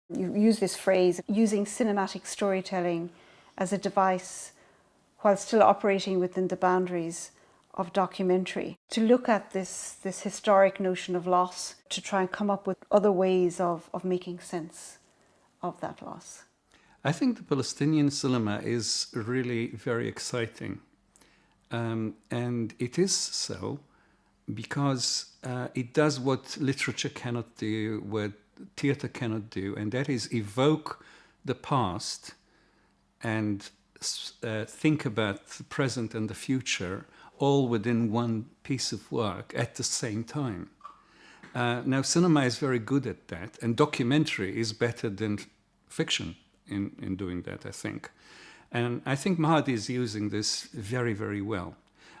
You use this phrase, using cinematic storytelling as a device while still operating within the boundaries of documentary, to look at this historic notion of loss, to try and come up with other ways of making sense of that loss. I think the Palestinian cinema is really very exciting. And it is so because it does what literature cannot do, what theater cannot do, and that is evoke the past and think about the present and the future all within one piece of work at the same time. Now, cinema is very good at that, and documentary is better than fiction in doing that, I think. And I think Mahdi is using this very, very well.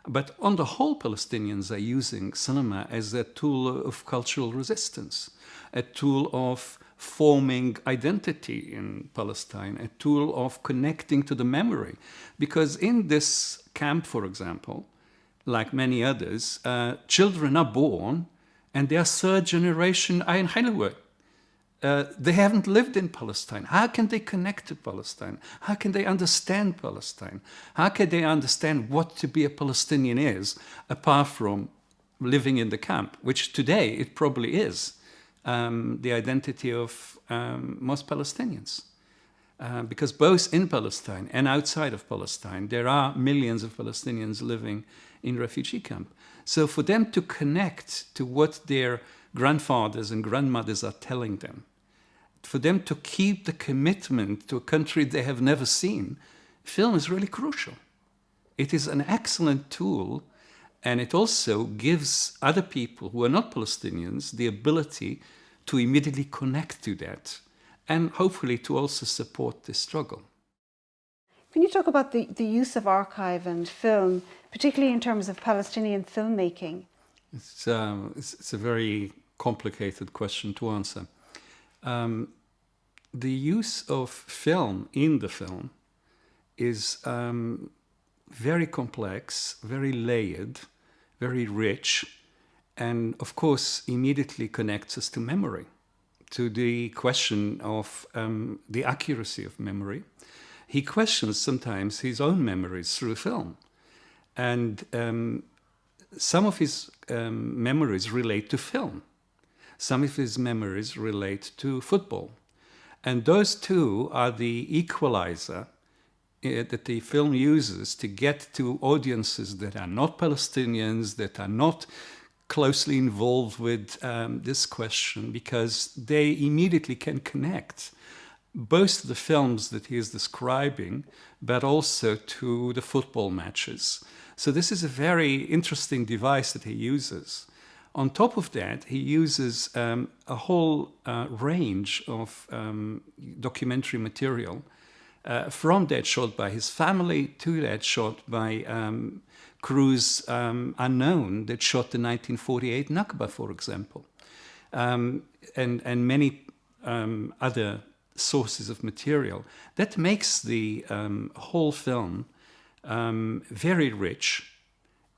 But on the whole, Palestinians are using cinema as a tool of cultural resistance, a tool of forming identity in Palestine, a tool of connecting to the memory. Because in this camp, for example, like many others, children are born and they are third generation Ayn Halwa. They haven't lived in Palestine. How can they connect to Palestine? How can they understand Palestine? How can they understand what to be a Palestinian is, apart from living in the camp, which today it probably is the identity of most Palestinians. Because both in Palestine and outside of Palestine, there are millions of Palestinians living in refugee camp. So for them to connect to what their grandfathers and grandmothers are telling them, for them to keep the commitment to a country they have never seen, film is really crucial. It is an excellent tool, and it also gives other people who are not Palestinians the ability to immediately connect to that, and hopefully to also support this struggle. Can you talk about the use of archive and film, particularly in terms of Palestinian filmmaking? It's a very complicated question to answer. The use of film in the film is very complex, very layered, very rich, and of course immediately connects us to memory, to the question of the accuracy of memory. He questions sometimes his own memories through film. And some of his memories relate to film. Some of his memories relate to football. And those two are the equalizer that the film uses to get to audiences that are not Palestinians, that are not closely involved with this question, because they immediately can connect both to the films that he is describing, but also to the football matches. So this is a very interesting device that he uses. On top of that, he uses a whole range of documentary material, from that shot by his family to that shot by crews unknown that shot the 1948 Nakba, for example, and many other sources of material. That makes the whole film very rich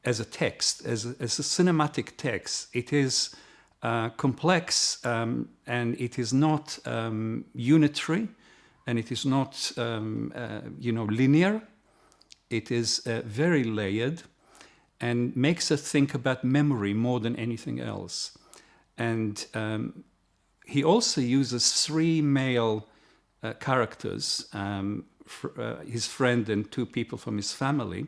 as a text, as a cinematic text. It is complex, and it is not unitary, and it is not linear. It is very layered and makes us think about memory more than anything else. And he also uses three male characters, his friend and two people from his family.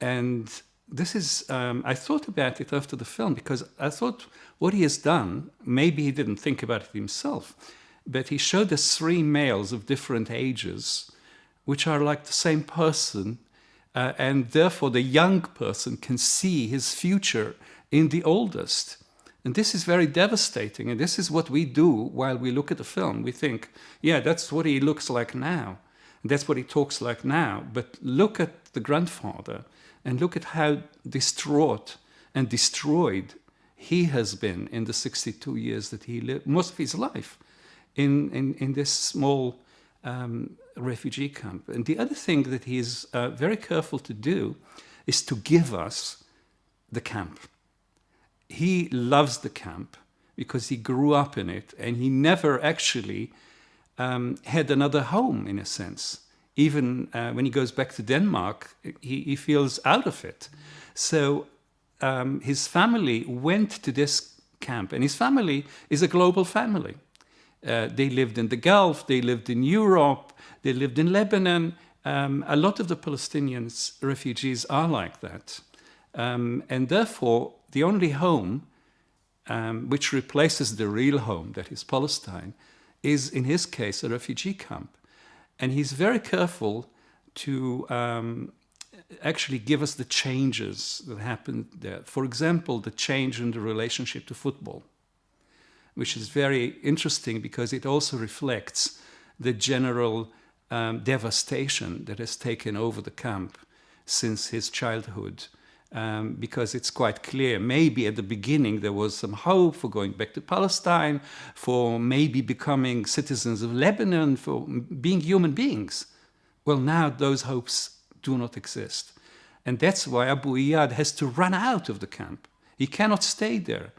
And this is, I thought about it after the film, because I thought what he has done, maybe he didn't think about it himself, but he showed us three males of different ages, which are like the same person, and therefore the young person can see his future in the oldest. And this is very devastating, and this is what we do while we look at the film. We think, yeah, that's what he looks like now, and that's what he talks like now. But look at the grandfather, and look at how distraught and destroyed he has been in the 62 years that he lived, most of his life, in this small refugee camp. And the other thing that he is very careful to do is to give us the camp. He loves the camp because he grew up in it, and he never actually had another home, in a sense. Even when he goes back to Denmark, he feels out of it. So his family went to this camp, and his family is a global family. They lived in the Gulf, they lived in Europe, they lived in Lebanon. A lot of the Palestinians, refugees, are like that. And therefore, the only home which replaces the real home, that is Palestine, is, in his case, a refugee camp. And he's very careful to actually give us the changes that happened there. For example, the change in the relationship to football, which is very interesting because it also reflects the general devastation that has taken over the camp since his childhood. Because it's quite clear, maybe at the beginning there was some hope for going back to Palestine, for maybe becoming citizens of Lebanon, for being human beings. Well, now those hopes do not exist. And that's why Abu Iyad has to run out of the camp. He cannot stay there.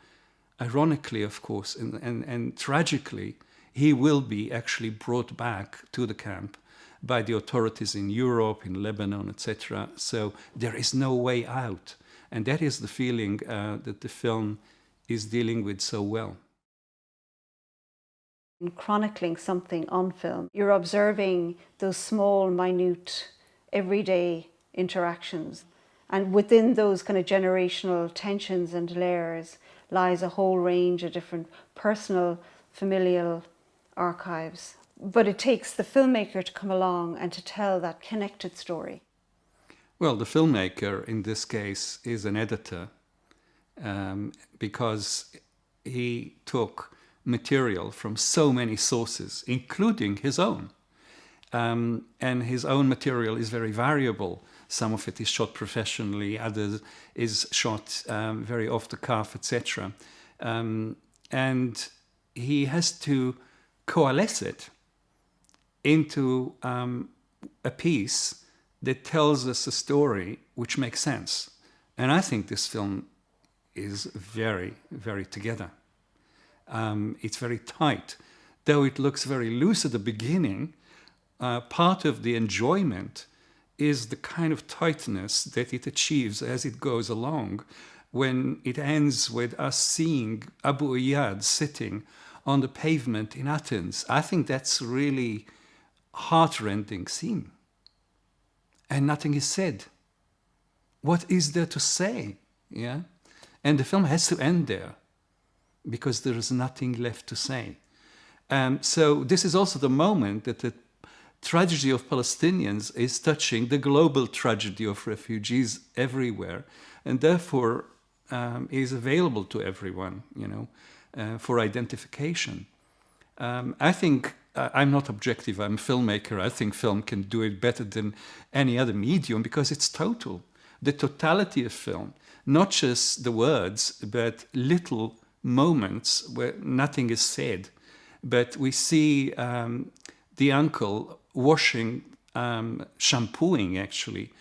Ironically, of course, and tragically, he will be actually brought back to the camp by the authorities in Europe, in Lebanon, etc. So there is no way out. And that is the feeling that the film is dealing with so well. In chronicling something on film, you're observing those small, minute, everyday interactions. And within those kind of generational tensions and layers lies a whole range of different personal, familial archives. But it takes the filmmaker to come along and to tell that connected story. Well, the filmmaker in this case is an editor because he took material from so many sources, including his own. And his own material is very variable. Some of it is shot professionally, others is shot very off the cuff, etc. And he has to coalesce it into a piece that tells us a story which makes sense. And I think this film is very, very together. It's very tight. Though it looks very loose at the beginning, part of the enjoyment is the kind of tightness that it achieves as it goes along, when it ends with us seeing Abu Iyad sitting on the pavement in Athens. I think that's really heart-rending scene. And nothing is said. What is there to say? Yeah? And the film has to end there because there is nothing left to say. So this is also the moment that the tragedy of Palestinians is touching the global tragedy of refugees everywhere, and therefore is available to everyone, for identification. I think I'm not objective, I'm a filmmaker. I think film can do it better than any other medium because it's total. The totality of film, not just the words, but little moments where nothing is said. But we see the uncle washing, shampooing actually,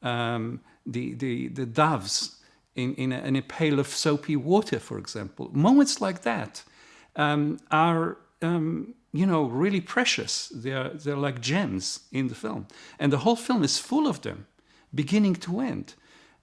the doves in a pail of soapy water, for example. Moments like that are really precious. They're like gems in the film. And the whole film is full of them, beginning to end.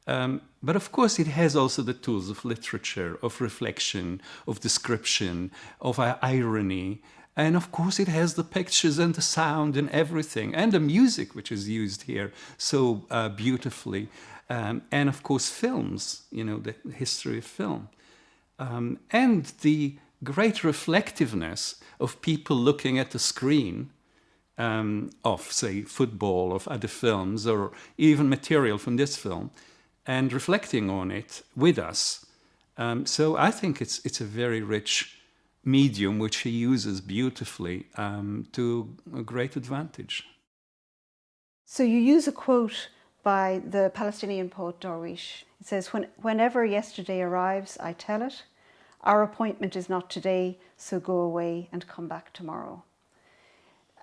But of course, it has also the tools of literature, of reflection, of description, of irony. And of course, it has the pictures and the sound and everything, and the music, which is used here so beautifully. And of course, films, the history of film. And the great reflectiveness of people looking at the screen of, say, football, of other films, or even material from this film, and reflecting on it with us. So I think it's a very rich medium which he uses beautifully to a great advantage. So you use a quote by the Palestinian poet Darwish. It says, whenever yesterday arrives, I tell it, our appointment is not today, so go away and come back tomorrow.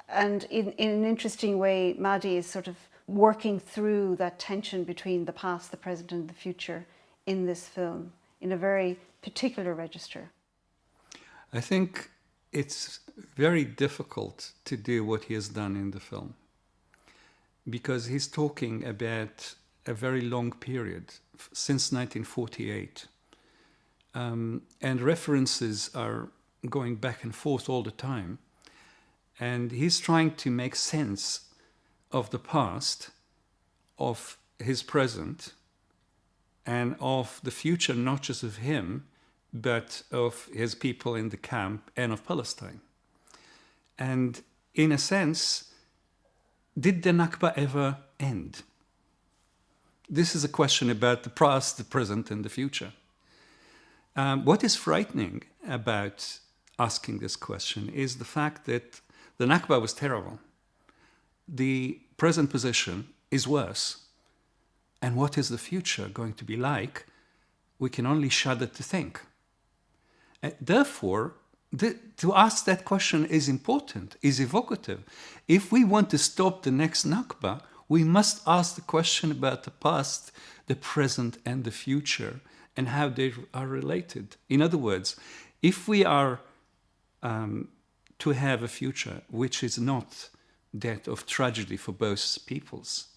And in an interesting way, Mahdi is sort of working through that tension between the past, the present and the future in this film in a very particular register. I think it's very difficult to do what he has done in the film, because he's talking about a very long period, since 1948. And references are going back and forth all the time. And he's trying to make sense of the past, of his present, and of the future, not just of him, but of his people in the camp and of Palestine. And in a sense, did the Nakba ever end? This is a question about the past, the present, and the future. What is frightening about asking this question is the fact that the Nakba was terrible. The present position is worse. And what is the future going to be like? We can only shudder to think. Therefore, to ask that question is important, is evocative. If we want to stop the next Nakba, we must ask the question about the past, the present, and the future, and how they are related. In other words, if we are to have a future which is not that of tragedy for both peoples,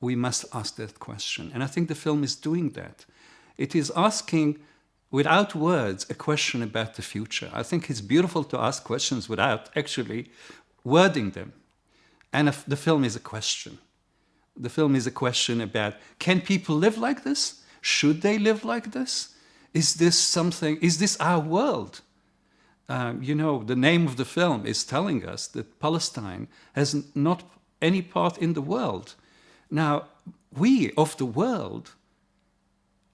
we must ask that question. And I think the film is doing that. It is asking, without words, a question about the future. I think it's beautiful to ask questions without actually wording them. And the film is a question. The film is a question about, can people live like this? Should they live like this? Is this our world? The name of the film is telling us that Palestine has not any part in the world. Now, we of the world,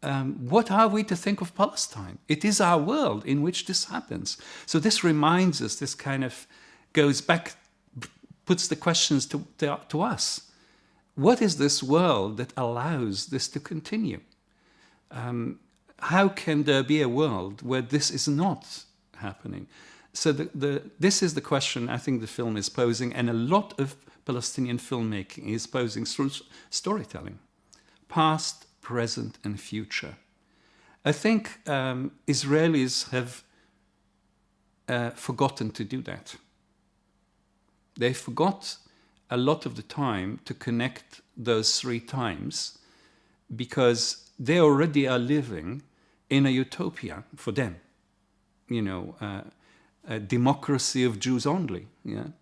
what are we to think of Palestine? It is our world in which this happens. So this reminds us, this kind of goes back, puts the questions to us. What is this world that allows this to continue? How can there be a world where this is not happening? So this is the question I think the film is posing, and a lot of Palestinian filmmaking is posing through storytelling. Past, present, and future. I think Israelis have forgotten to do that. They forgot a lot of the time to connect those three times, because they already are living in a utopia for them. A democracy of Jews only. Yeah?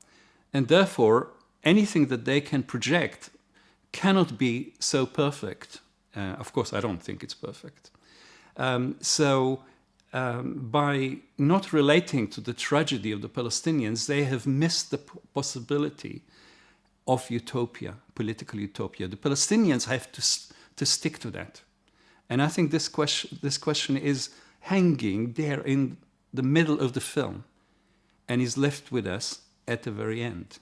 And therefore, anything that they can project cannot be so perfect. Of course, I don't think it's perfect. By not relating to the tragedy of the Palestinians, they have missed the possibility of utopia, political utopia. The Palestinians have to stick to that. And I think this question is hanging there in the middle of the film and is left with us at the very end.